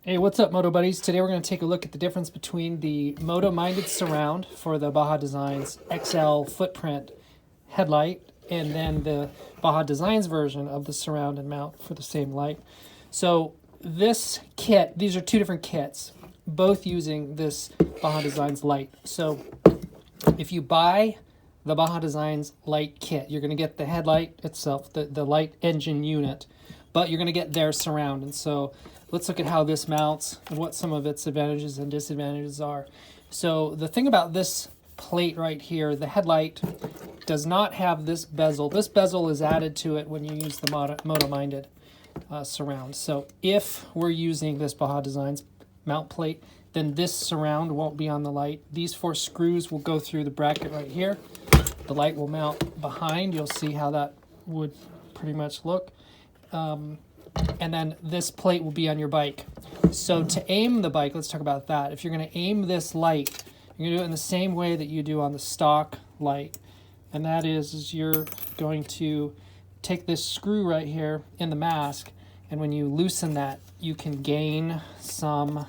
Hey, what's up, Moto buddies? Today we're going to take a look at the difference between the Moto-minded surround for the Baja Designs XL footprint headlight and then the Baja Designs version of the surround and mount for the same light. So this kit, these are two different kits, both using this Baja Designs light. So if you buy the Baja Designs light kit, you're going to get the headlight itself, the light engine unit, but you're going to get their surround. And so let's look at how this mounts and what some of its advantages and disadvantages are. So the thing about this plate right here, the headlight does not have this bezel. This bezel is added to it when you use the Moto-minded surround. So if we're using this Baja Designs mount plate, then this surround won't be on the light. These 4 screws will go through the bracket right here. The light will mount behind. You'll see how that would pretty much look. And then this plate will be on your bike. So to aim the bike, let's talk about that. If you're going to aim this light, you're going to do it in the same way that you do on the stock light. And that is you're going to take this screw right here in the mask, and when you loosen that, you can gain some,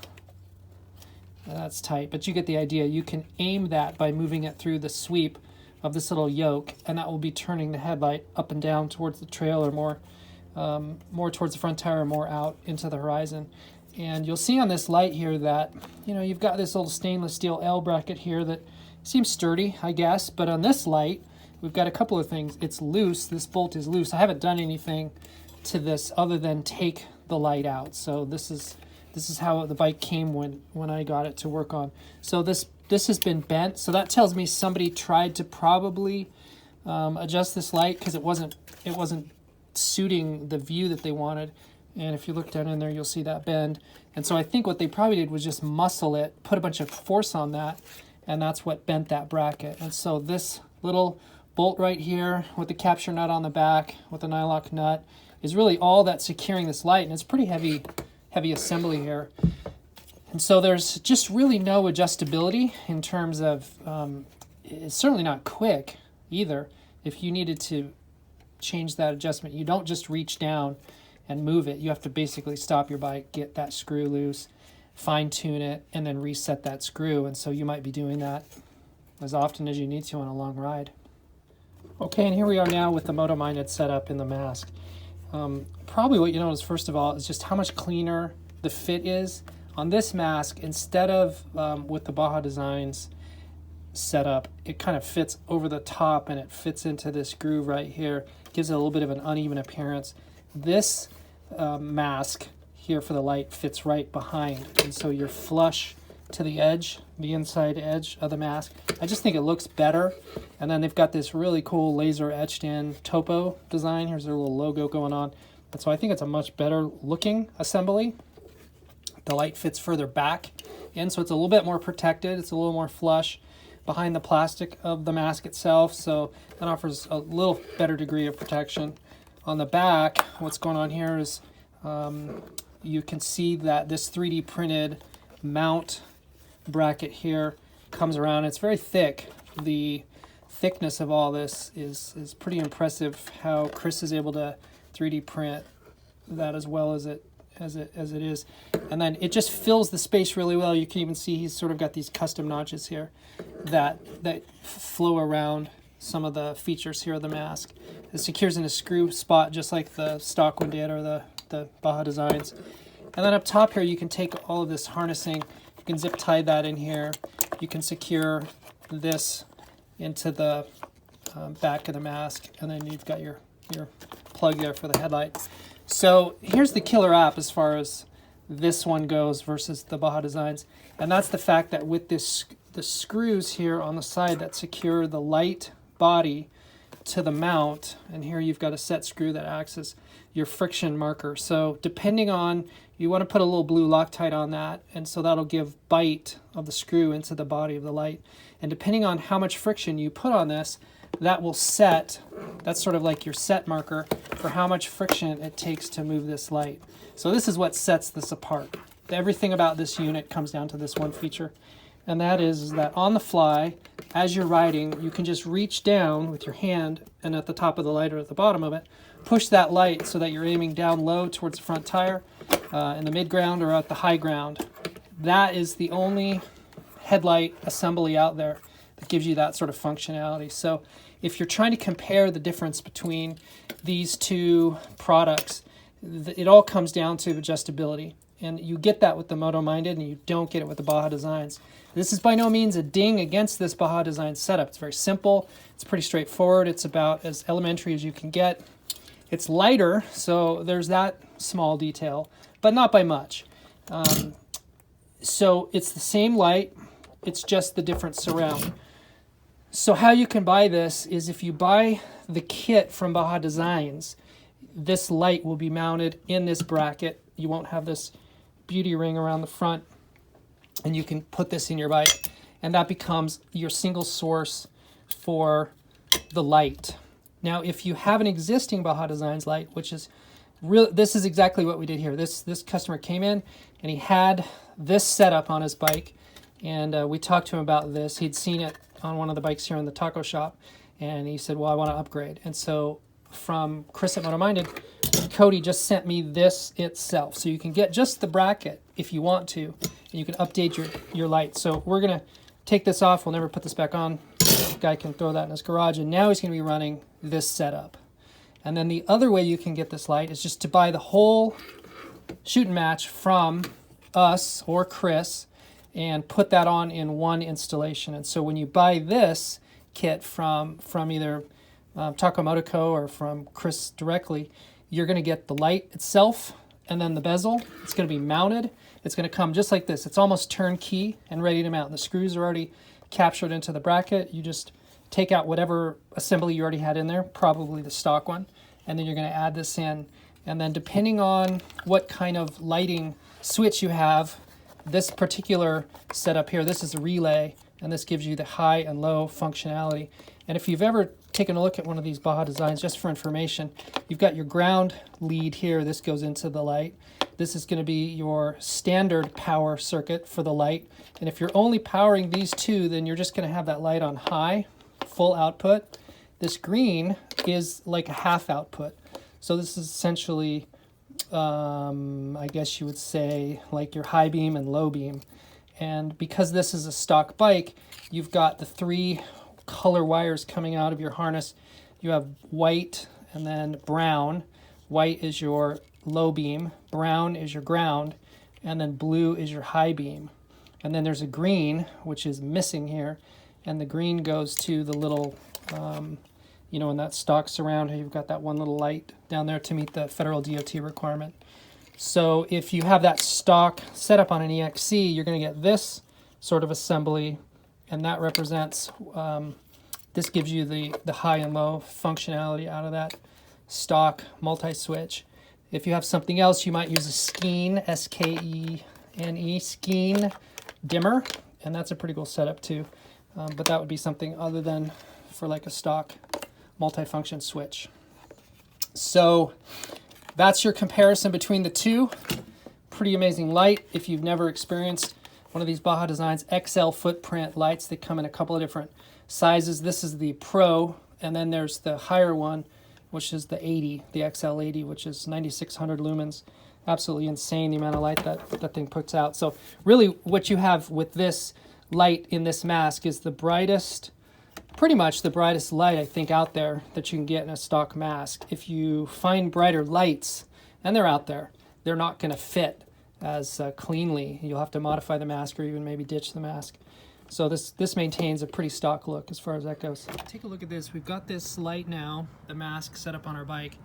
that's tight, but you get the idea. You can aim that by moving it through the sweep of this little yoke, and that will be turning the headlight up and down towards the trail, or more towards the front tire, more out into the horizon. And you'll see on this light here that, you know, you've got this little stainless steel L bracket here that seems sturdy, I guess, but on this light, we've got a couple of things. It's loose, this bolt is loose. I haven't done anything to this other than take the light out. So this is how the bike came when I got it to work on. So this has been bent, so that tells me somebody tried to probably adjust this light because it wasn't suiting the view that they wanted. And if you look down in there, you'll see that bend. And so I think what they probably did was just muscle it, put a bunch of force on that, and that's what bent that bracket. And so this little bolt right here with the capture nut on the back with the nylock nut is really all that's securing this light, and it's pretty heavy assembly here. And so there's just really no adjustability in terms of, it's certainly not quick either. If you needed to change that adjustment, you don't just reach down and move it. You have to basically stop your bike, get that screw loose, fine tune it, and then reset that screw. And so you might be doing that as often as you need to on a long ride. Okay, and here we are now with the Moto-minded setup in the mask. Probably what you notice first of all is just how much cleaner the fit is on this mask. Instead of with the Baja Designs setup, it kind of fits over the top and it fits into this groove right here, gives it a little bit of an uneven appearance. This mask here for the light fits right behind, and so you're flush to the edge, the inside edge of the mask. I just think it looks better. And then they've got this really cool laser etched in topo design. Here's their little logo going on. And so I think it's a much better looking assembly. The light fits further back in, so it's a little bit more protected. It's a little more flush behind the plastic of the mask itself, so that offers a little better degree of protection. On the back, what's going on here is you can see that this 3D printed mount bracket here comes around. It's very thick. The thickness of all this is pretty impressive, how Chris is able to 3D print that as well as it is. And then it just fills the space really well. You can even see he's sort of got these custom notches here that flow around some of the features here of the mask. It secures in a screw spot just like the stock one did, or the Baja Designs. And then up top here you can take all of this harnessing, you can zip tie that in here, you can secure this into the back of the mask, and then you've got your plug there for the headlight. So here's the killer app as far as this one goes versus the Baja Designs, and that's the fact that with the screws here on the side that secure the light body to the mount, and here you've got a set screw that acts as your friction marker. So depending on, you want to put a little blue Loctite on that, and so that'll give bite of the screw into the body of the light. And depending on how much friction you put on this, that will set, that's sort of like your set marker for how much friction it takes to move this light. So this is what sets this apart. Everything about this unit comes down to this one feature, and that is that on the fly, as you're riding, you can just reach down with your hand, and at the top of the light or at the bottom of it, push that light so that you're aiming down low towards the front tire, in the mid ground or at the high ground. That is the only headlight assembly out there that gives you that sort of functionality. So if you're trying to compare the difference between these two products, it all comes down to adjustability. And you get that with the Moto Minded, and you don't get it with the Baja Designs. This is by no means a ding against this Baja Design setup. It's very simple. It's pretty straightforward. It's about as elementary as you can get. It's lighter, so there's that small detail, but not by much. So it's the same light. It's just the different surround. So how you can buy this is if you buy the kit from Baja Designs, this light will be mounted in this bracket. You won't have this beauty ring around the front, and you can put this in your bike, and that becomes your single source for the light. Now, if you have an existing Baja Designs light, which is real, this is exactly what we did here. This customer came in and he had this setup on his bike, and we talked to him about this. He'd seen it on one of the bikes here in the taco shop, and he said, well, I want to upgrade. And so from Chris at Moto Minded, Cody just sent me this itself. So you can get just the bracket if you want to, and you can update your light. So we're going to take this off. We'll never put this back on. The guy can throw that in his garage, and now he's going to be running this setup. And then the other way you can get this light is just to buy the whole shoot and match from us or Chris and put that on in one installation. And so when you buy this kit from either Taco Moto Co. or from Chris directly, you're going to get the light itself and then the bezel. It's going to be mounted. It's going to come just like this. It's almost turnkey and ready to mount. The screws are already captured into the bracket. You just take out whatever assembly you already had in there, probably the stock one, and then you're going to add this in. And then depending on what kind of lighting switch you have, this particular setup here, this is a relay, and this gives you the high and low functionality. And if you've ever taken a look at one of these Baja Designs, just for information, you've got your ground lead here. This goes into the light. This is going to be your standard power circuit for the light. And if you're only powering these two, then you're just going to have that light on high, full output. This green is like a half output. So this is essentially, I guess you would say, like your high beam and low beam. And because this is a stock bike, you've got the three color wires coming out of your harness. You have white and then brown. White is your low beam, brown is your ground, and then blue is your high beam. And then there's a green, which is missing here, and the green goes to the little, in that stock surround, you've got that one little light down there to meet the federal DOT requirement. So if you have that stock setup on an EXC, you're going to get this sort of assembly, and that represents, this gives you the high and low functionality out of that stock multi-switch. If you have something else, you might use a Skene, S-K-E-N-E, Skene dimmer, and that's a pretty cool setup too. But that would be something other than for like a stock multi-function switch. So that's your comparison between the two. Pretty amazing light. If you've never experienced one of these Baja Designs XL footprint lights, they come in a couple of different sizes. This is the Pro, and then there's the higher one, which is the 80, the XL 80, which is 9,600 lumens. Absolutely insane the amount of light that thing puts out. So really what you have with this light in this mask is the brightest, pretty much the brightest light I think out there that you can get in a stock mask. If you find brighter lights, and they're out there, they're not going to fit as cleanly. You'll have to modify the mask or even maybe ditch the mask. So this maintains a pretty stock look as far as that goes. Take a look at this. We've got this light now, the mask set up on our bike,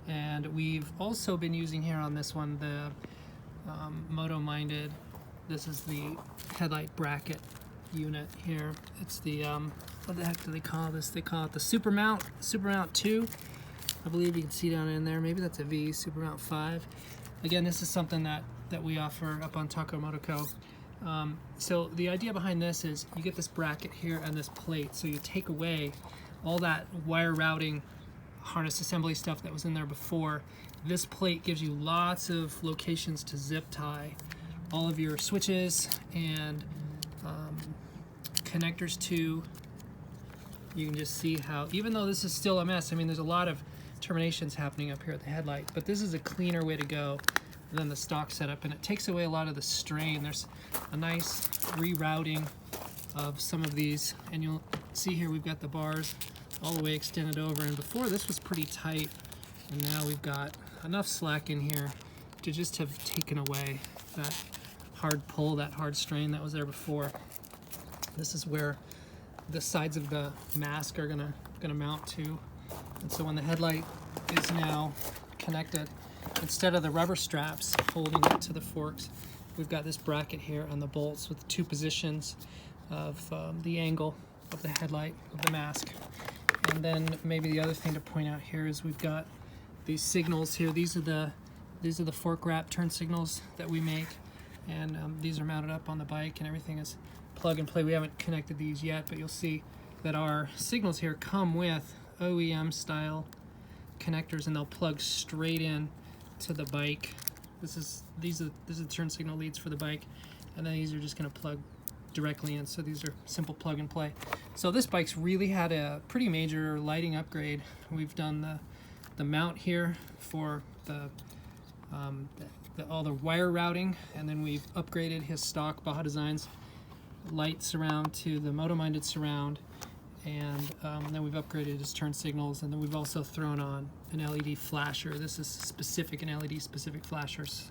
and we've also been using here on this one the Moto Minded. This is the Headlight Bracket unit here. It's the, what the heck do they call this? They call it the Super Mount 2. I believe you can see down in there. Maybe that's a V, Super Mount 5. Again, this is something that we offer up on Taco Moto Co. So the idea behind this is you get this bracket here and this plate, so you take away all that wire routing harness assembly stuff that was in there before. This plate gives you lots of locations to zip tie all of your switches and connectors to. You can just see how, even though this is still a mess, I mean there's a lot of terminations happening up here at the headlight, but this is a cleaner way to go. than the stock setup, and it takes away a lot of the strain. There's a nice rerouting of some of these, and you'll see here we've got the bars all the way extended over, and before this was pretty tight, and now we've got enough slack in here to just have taken away that hard pull, that hard strain that was there before. This is where the sides of the mask are gonna mount to, and so when the headlight is now connected, instead of the rubber straps holding it to the forks, we've got this bracket here and the bolts with 2 positions of the angle of the headlight of the mask. And then maybe the other thing to point out here is we've got these signals here. These are the fork wrap turn signals that we make, and these are mounted up on the bike, and everything is plug and play. We haven't connected these yet, but you'll see that our signals here come with OEM style connectors, and they'll plug straight in to the bike. These are the turn signal leads for the bike, and then these are just going to plug directly in. So these are simple plug and play. So this bike's really had a pretty major lighting upgrade. We've done the mount here for all the wire routing, and then we've upgraded his stock Baja Designs light surround to the Moto minded surround, and then we've upgraded his turn signals, and then we've also thrown on an LED flasher. This is an LED specific flashers.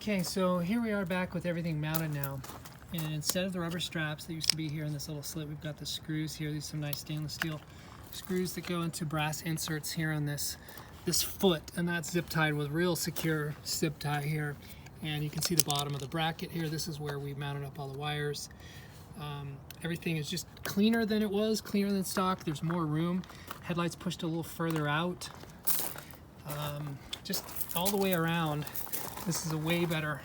Okay, so here we are back with everything mounted now, and instead of the rubber straps that used to be here in this little slit, we've got the screws here. These are some nice stainless steel screws that go into brass inserts here on this foot, and that's zip tied with real secure zip tie here. And you can see the bottom of the bracket here. This is where we mounted up all the wires. Everything is just cleaner than it was, cleaner than stock. There's more room. Headlights pushed a little further out. Just all the way around, this is a way better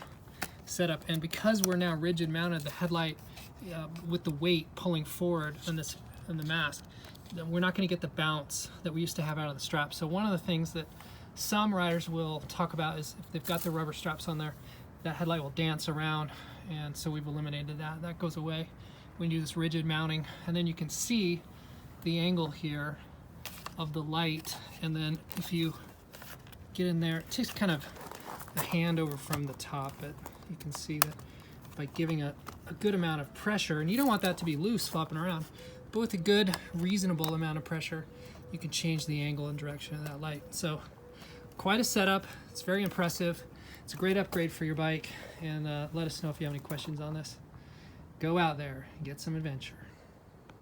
setup. And because we're now rigid mounted, the headlight with the weight pulling forward on the mask, we're not going to get the bounce that we used to have out of the strap. So one of the things that some riders will talk about is if they've got the rubber straps on there, that headlight will dance around, and so we've eliminated that. That goes away when you do this rigid mounting. And then you can see the angle here of the light, and then if you get in there, it takes kind of a hand over from the top, but you can see that by giving a good amount of pressure, and you don't want that to be loose flopping around, but with a good reasonable amount of pressure, you can change the angle and direction of that light. So quite a setup. It's very impressive. It's a great upgrade for your bike, and let us know if you have any questions on this. Go out there and get some adventure.